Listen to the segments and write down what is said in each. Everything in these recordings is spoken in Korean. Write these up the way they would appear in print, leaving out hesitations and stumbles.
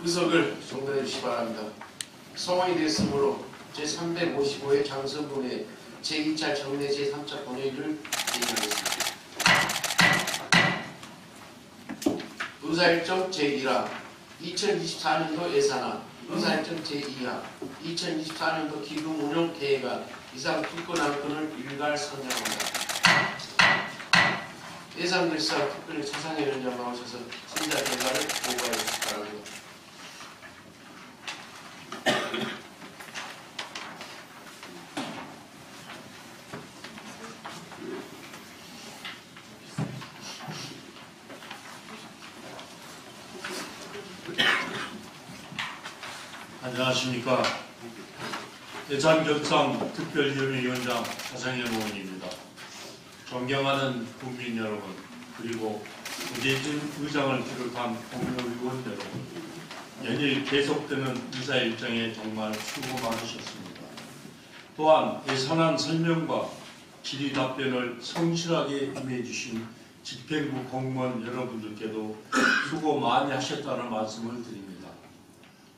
의석을 정돈해 주시기 바랍니다. 성원이 됐으므로 제355회 장선본회 제2차 정례 제3차 본회의를 진행하겠습니다. 의사일정 제1화 2024년도 예산안 의사일정 제2화 2024년도 기금운용 계획안 이상 두 건 한 건을 일괄 선정합니다. 예산결산 특별히 차상현 위원장 나오셔서 심사 결과를 보고해 주시기 바랍니다. 안녕하십니까. 예산결산 특별위원장 차상현 의원입니다. 존경하는 국민 여러분, 그리고 문재인 의장을 비롯한 동료 의원 여러분, 연일 계속되는 의사 일정에 정말 수고 많으셨습니다. 또한 예산안 설명과 질의 답변을 성실하게 임해주신 집행부 공무원 여러분들께도 수고 많이 하셨다는 말씀을 드립니다.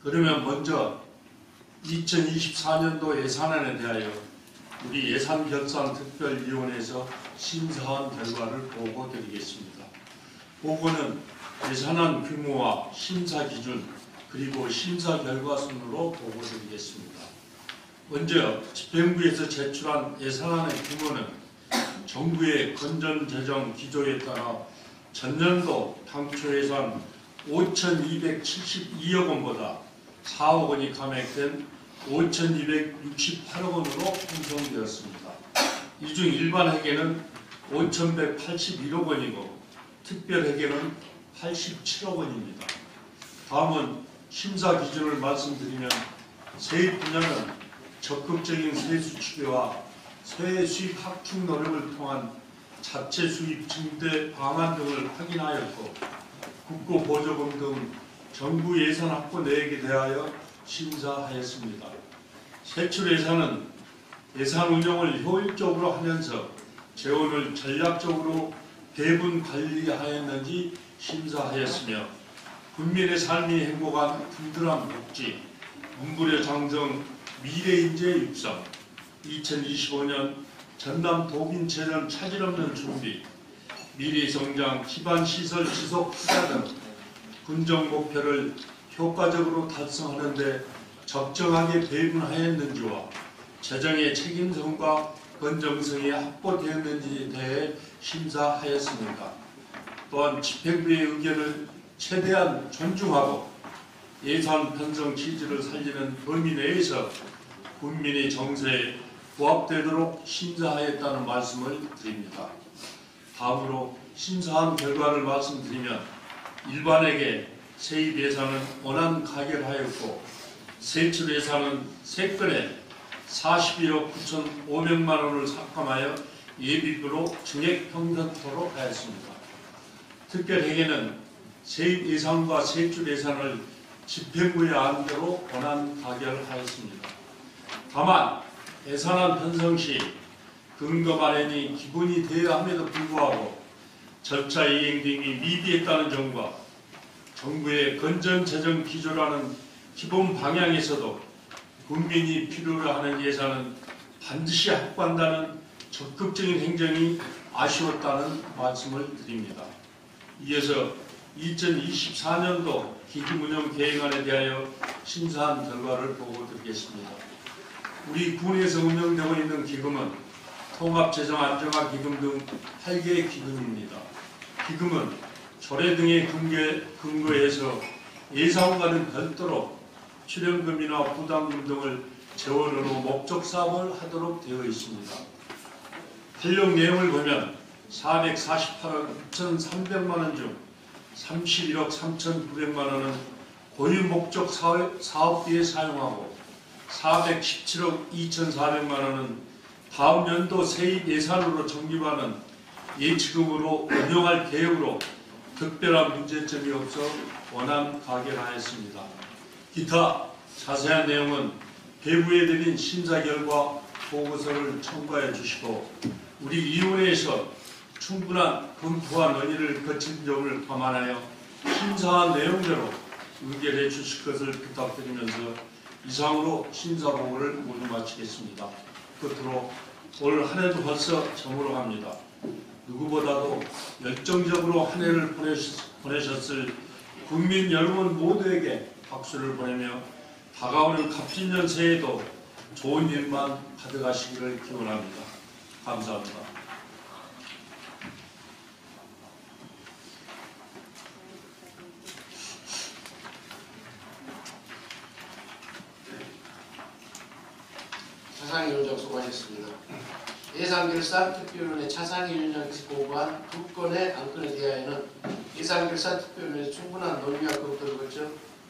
그러면 먼저 2024년도 예산안에 대하여 우리 예산결산특별위원회에서 심사한 결과를 보고드리겠습니다. 보고는 예산안 규모와 심사 기준 그리고 심사 결과 순으로 보고드리겠습니다. 먼저 집행부에서 제출한 예산안의 규모는 정부의 건전재정 기조에 따라 전년도 당초 예산 5,272억 원보다 4억 원이 감액된 5,268억 원으로 편성되었습니다. 이 중 일반 회계는 5,181억 원이고 특별 회계는 87억 원입니다. 다음은 심사 기준을 말씀드리면 세입 분야는 적극적인 세수 추계와 세외 수입 확충 노력을 통한 자체 수입 증대 방안 등을 확인하였고 국고 보조금 등 정부 예산 확보 내역에 대하여 심사하였습니다. 세출 예산은 예산 운영을 효율적으로 하면서 재원을 전략적으로 배분 관리하였는지 심사하였으며 국민의 삶이 행복한 든든한 복지, 문불의 장정, 미래인재 육성, 2025년 전남 도민체전 차질 없는 준비, 미래성장 기반시설 지속 투자 등 군정 목표를 효과적으로 달성하는 데 적정하게 배분하였는지와 재정의 책임성과 건정성이 확보되었는지에 대해 심사하였습니다. 또한 집행부의 의견을 최대한 존중하고 예산 편성 취지를 살리는 범위 내에서 국민의 정서에 부합되도록 심사하였다는 말씀을 드립니다. 다음으로 심사한 결과를 말씀드리면 일반에게 세입 예산은 원안 가결하였고 세출 예산은 3건에 41억 9,500만 원을 삭감하여 예비비로 증액 편성토록 하였습니다. 특별회계는 세입 예산과 세출 예산을 집행부의 안대로 원안 가결하였습니다. 다만 예산안 편성 시 근거 마련이 기본이 되어야 함에도 불구하고 절차 이행 등이 미비했다는 점과 정부의 건전재정 기조라는 기본 방향에서도 국민이 필요로 하는 예산은 반드시 확보한다는 적극적인 행정이 아쉬웠다는 말씀을 드립니다. 이어서 2024년도 기금운용 계획안에 대하여 심사한 결과를 보고드리겠습니다. 우리 군에서 운영되고 있는 기금은 통합재정안정화기금 등 8개의 기금입니다. 기금은 조례 등의 근거에서 예산과는 별도로 출연금이나 부담금 등을 재원으로 목적 사업을 하도록 되어 있습니다. 활용 내용을 보면 448억 6,300만 원 중 31억 3,900만 원은 고유 목적 사업비에 사용하고 417억 2,400만 원은 다음 연도 세입 예산으로 적립하는 예치금으로 운영할 계획으로 특별한 문제점이 없어 원안 가결하였습니다. 기타 자세한 내용은 배부에 드린 심사 결과 보고서를 첨부해 주시고 우리 위원회에서 충분한 검토와 논의를 거친 점을 감안하여 심사한 내용대로 의결해 주실 것을 부탁드리면서 이상으로 심사보고를 모두 마치겠습니다. 끝으로 올 한 해도 벌써 저물어 갑니다. 누구보다도 열정적으로 한 해를 보내셨을 국민 여러분 모두에게 박수를 보내며 다가오는 갑진년 새해에도 좋은 일만 가득하시기를 기원합니다. 감사합니다. 차상희 위원장 수고하셨습니다. 예산결산 특별위원회 차상희 위원장께서 보고한 두 건의 안건에 대하여는 예산결산 특별위원회에서 충분한 논의와 검토를 거쳐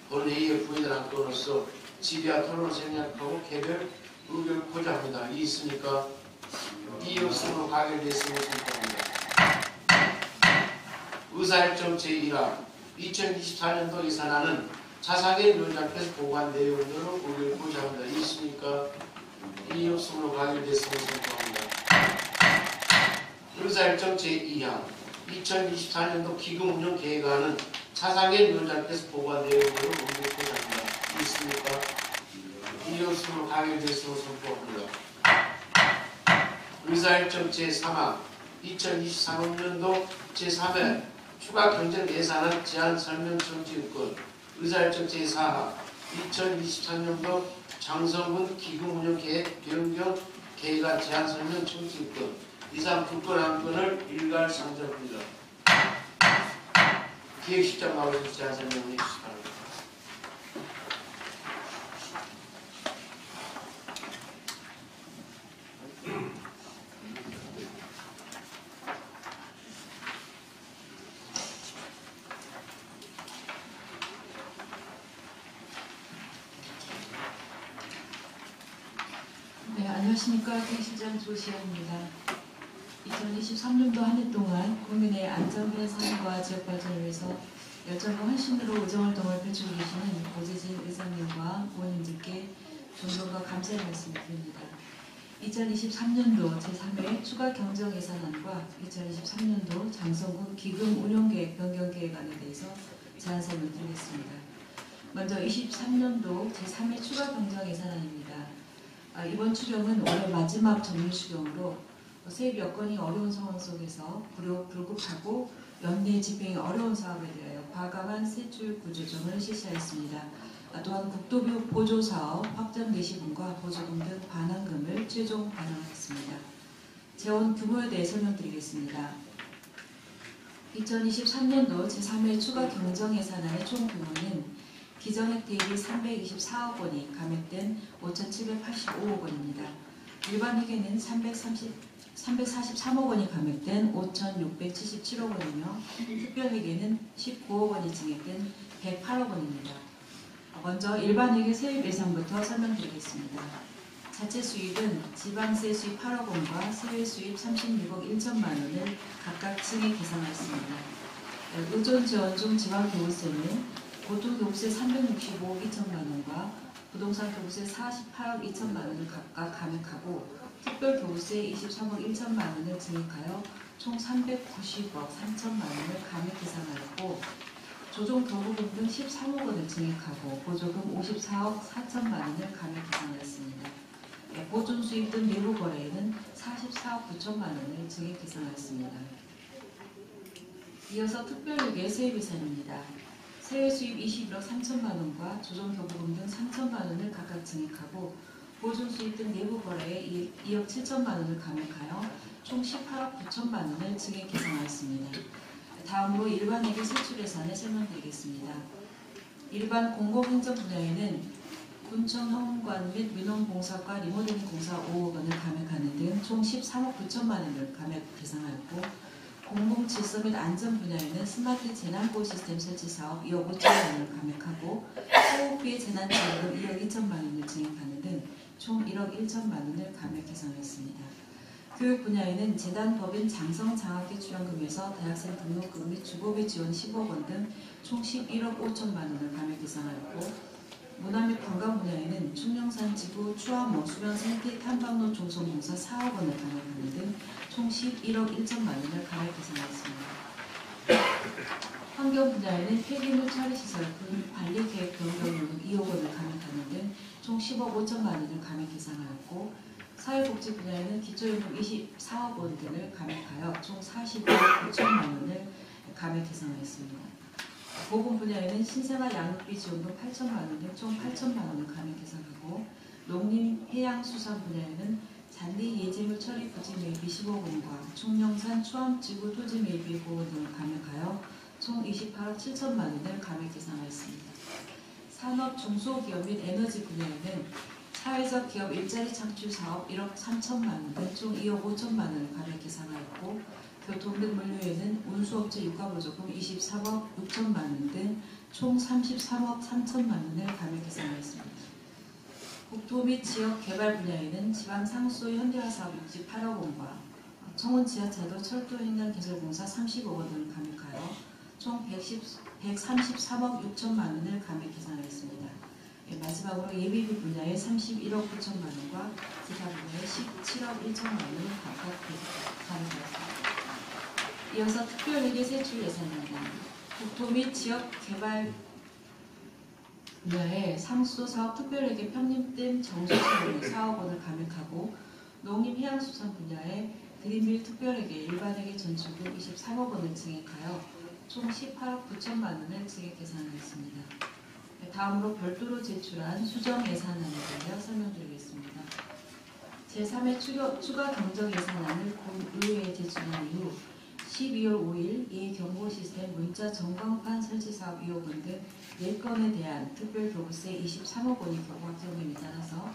본회의에 부의된 안건으로서 지리와 토론을 생략하고 개별 의결하고자 합니다. 이 있습니까? 이 없음으로 가결됐음을 선포합니다. 의사일정 제1화 2024년도 예산안은 차상희 위원장께서 보고한 내용으로 의결하고자 합니다. 이 있습니까? 이 없음으로 가결됐음을 선포합니다. 의사일정 제2항 2024년도 기금운용 계획안은 차상현 위원장께서 보고한 내용으로 의결하고자 합니다. 이 있습니까? 이 없음으로 가결됐음을 선포합니다. 의사일정 제3항 2023년도 제3회 추가 경정 예산안 제안 설명 정지의건 의사일정 제4항 2023년도 장성군 기금운용계획 변경 계획안 제안 설명 정지의건 이상 두 건 한 건을 일괄 상정합니다. 기획실장 나오셔서 제안 설명해 주시기 바랍니다. 네, 안녕하십니까. 기획실장 조시현입니다. 2023년도 한 해 동안 국민의 안전과 삶과 지역 발전을 위해서 열정과 헌신으로 의정활동을 펼치고 계시는 오재진 의장님과 의원님들께 존경과 감사의 말씀을 드립니다. 2023년도 제3회 추가 경정 예산안과 2023년도 장성군 기금 운용계획 변경 계획안에 대해서 제안 설명을 드리겠습니다. 먼저 23년도 제3회 추가 경정 예산안입니다. 이번 추경은 올해 마지막 정례 추경으로 세입 여건이 어려운 상황 속에서 불급하고 연내 집행이 어려운 사업에 대하여 과감한 세출 구조조정을 실시하였습니다. 또한 국도비 보조사업 확정 예시분과 보조금 등 반환금을 최종 반환하였습니다. 재원 규모에 대해 설명드리겠습니다. 2023년도 제3회 추가 경정 예산안의 총 규모는 기정액 대비 324억 원이 감액된 5,785억 원입니다. 일반회계는 343억 원이 감액된 5,677억 원이며 특별회계는 19억 원이 증액된 108억 원입니다. 먼저 일반회계 세입 예산부터 설명드리겠습니다. 자체 수입은 지방세 수입 8억 원과 세외 수입 36억 1천만 원을 각각 증액 계산하였습니다. 의존 지원 중 지방교부세는 고토교부세 365억 2천만 원과 부동산 교부세 48억 2천만 원을 각각 감액하고 특별교부세 23억 1천만 원을 증액하여 총 390억 3천만 원을 감액 계산하였고 조정교부금 등 13억 원을 증액하고 보조금 54억 4천만 원을 감액 계산하였습니다. 보존수입 등 내부 거래에는 44억 9천만 원을 증액 계산하였습니다. 이어서 특별회계 세입 예산입니다. 세외 수입 21억 3천만 원과 조정교부금 등 3천만 원을 각각 증액하고 보존 수입 등 내부 거래에 2억 7천만 원을 감액하여 총 18억 9천만 원을 증액 계산하였습니다. 다음으로 일반회계 세출 예산을 설명드리겠습니다. 일반 공공행정 분야에는 군청 허문관 및 민원봉사과 리모델링 공사 5억 원을 감액하는 등 총 13억 9천만 원을 감액 계산하였고 공공질서 및 안전 분야에는 스마트 재난보호 시스템 설치 사업 2억 5천만 원을 감액하고 호흡기의 재난지원금 2억 2천만 원을 증액하는 등 총 1억 1천만 원을 감액 계산했습니다. 교육 분야에는 재단법인 장성장학계 출연금에서 대학생 등록금 및 주거비 지원 10억 원 등 총 11억 5천만 원을 감액 계산하였고 문화 및 관광 분야에는 충령산 지구 추화모 수변 생태 탐방로 종속공사 4억 원을 감액하는 등 총 11억 1천만 원을 감액 계산하였습니다. 환경 분야에는 폐기물 처리시설 관리계획 변경료는 2억 원을 감액하는 등 총 10억 5천만 원을 감액 계상하였고, 사회복지 분야에는 기초연금 24억 원 등을 감액하여 총 40억 5천만 원을 감액 계상하였습니다. 보건 분야에는 신생아 양육비 지원금 8천만 원 등 총 8천만 원을 감액 계상하고, 농림 해양 수산 분야에는 잔디 예제물 처리 부지 매입비 15억 원과 충령산 추암지구 토지 매입비 5억 원 등을 감액하여 총 28억 7천만 원을 감액 계상하였습니다. 산업 중소기업 및 에너지 분야에는 사회적 기업 일자리 창출 사업 1억 3천만 원 등 총 2억 5천만 원을 감액 계상하였고, 교통 등 물류에는 운수업체 유가보조금 23억 6천만 원 등 총 33억 3천만 원을 감액 계상하였습니다. 국토 및 지역 개발 분야에는 지방 상수 현대화 사업 68억 원과 청원 지하차도 철도 행정 개설공사 30억 원 등을 감액하여 총 133억 6천만 원을 감액 계산하였습니다. 마지막으로 예비비 분야에 31억 9천만 원과 기타 분야에 17억 1천만 원을 각각 감액하였습니다. 이어서 특별회계 세출 예산입니다. 국토 및 지역 개발 분야에 상수 사업 특별회계 편입된 정수수로 4억 원을 감액하고, 농림해양수산 분야에 그린빌 특별회계 일반회계 전출금 23억 원을 증액하여 총 18억 9천만 원을 증액 계산하였습니다. 다음으로 별도로 제출한 수정 예산안에 대하여 설명드리겠습니다. 제3회 추가 경정 예산안을 본의회에 제출한 이후 12월 5일 이 경보 시스템 문자 전광판 설치 사업 2억 원 등 4건에 대한 특별 교부세 23억 원이 경고 확정됨에 따라서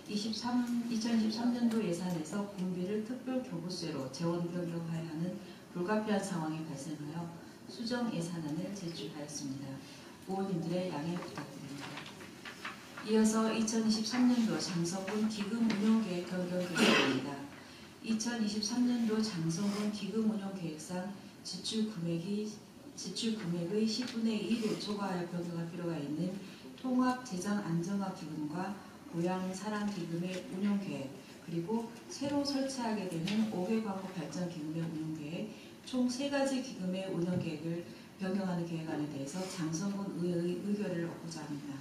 2023년도 예산에서 공비를 특별 교부세로 재원 변경하여야 하는 불가피한 상황이 발생하여 수정 예산안을 제출하였습니다. 의원님들의 양해 부탁드립니다. 이어서 2023년도 장성군 기금 운용계획 변경 계획입니다. 2023년도 장성군 기금 운용계획상 지출 금액의 10분의 1을 초과하여 변경할 필요가 있는 통합재정안정화기금과 고향사랑기금의 운용계획, 그리고 새로 설치하게 되는 5개 광고 발전기금의 운용계획, 총 3가지 기금의 운영계획을 변경하는 계획안에 대해서 장성군 의회의 의결을 얻고자 합니다.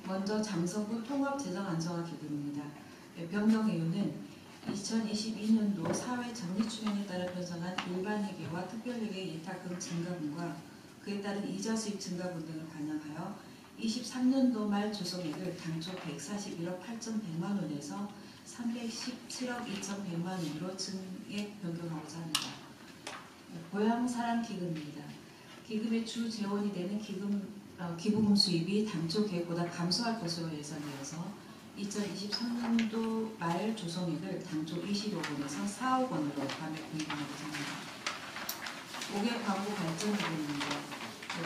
먼저 장성군 통합재정안정화기금입니다. 변경 이유는 2022년도 사회 정리추경에 따라 편성한 일반회계와 특별회계 예탁금 증가분과 그에 따른 이자 수입 증가분 등을 반영하여 23년도 말 조성액을 당초 141억 8,100만 원에서 317억 2,100만 원으로 증액 변경하고자 합니다. 고향사랑기금입니다. 기금의 주 재원이 되는 기부금 수입이 당초 계획보다 감소할 것으로 예상되어서 2023년도 말 조성액을 당초 20억 원에서 4억 원으로 감액 변경하고자 합니다. 5개 광고 발전기금입니다.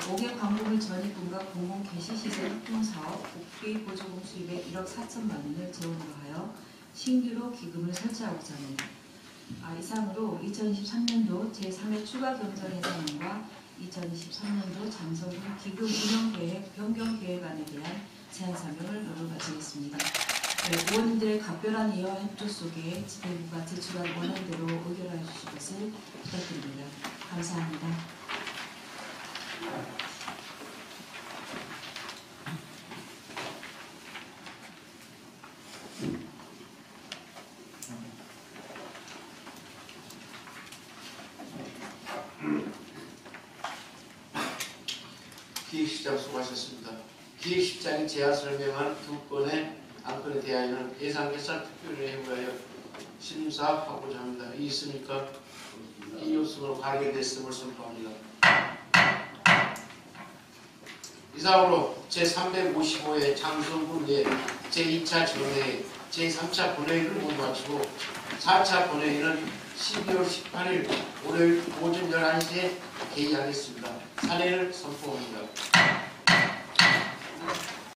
5개 광고물 전입금과 공공 게시시설 협동사업 복비 보조금 수입의 1억 4천만 원을 재원으로 하여 신규로 기금을 설치하고자 합니다. 이상으로 2023년도 제3회 추가 경정 예산안과 2023년도 장성군 기금 운영계획 변경 계획안에 대한 제안 사명을 모두 마치겠습니다. 의원님들의 각별한 이해와 협조 속에 집행부가 제출한 원안대로 의결하여 주실 것을 부탁드립니다. 감사합니다. 기획실장 수고하셨습니다. 기획실장이 제안 설명한 2건의 안건에 대하여는 예산결산 특별회의에 의하여 심사하고자 합니다. 이 있습니까? 이 요청으로 가결됐음을 선포합니다. 이상으로 제355회 장성군 제2차 전회의 제3차 본회의를 모두 마치고 4차 본회의는 12월 18일 월요일 오전 11시에 개의하겠습니다. 사례를 선포합니다.